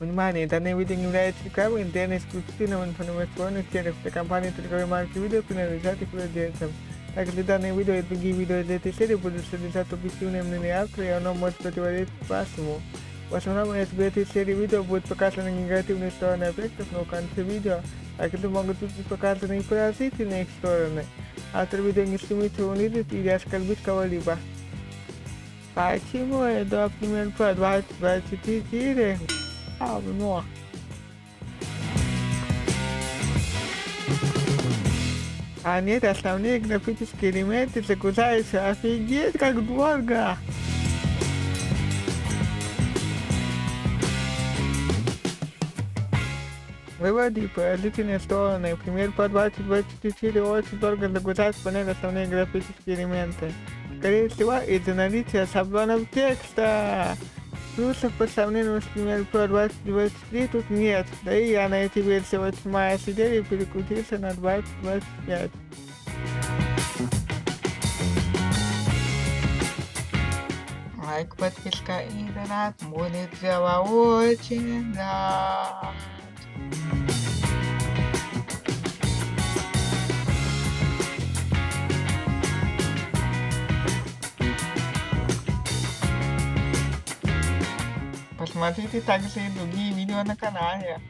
Внимание, данное видео не является рекламой, интернет эксклюзивного информационных целях. Для компании торговой марки видео принадлежат их владельцам. Также данное видео и другие видео из этой серии будут содержать объективные мнения автора, и оно может противоречить вашему. В основном в этой серии видео будет показаны негативные стороны объектов, но в конце видео также могут быть показаны и положительные их стороны. Автор видео не стремится унизить или оскорбить кого-либо. Почему это, например, по 2024? Равно. А нет, основные графические элементы загружаются. Офигеть, как дорого! Выводы и положительные стороны. Например, по 2024 очень дорого загружать панель основные графические элементы. Скорее всего, из-за наличия шаблонов текста. Плюсов по сравнению с, например, Pro 2023 тут нет. Да и я на эти версии 8 сидел и переключился на 2025. Лайк, подписка и донат будет дело очень рад. Посмотрите также и другие видео на канале.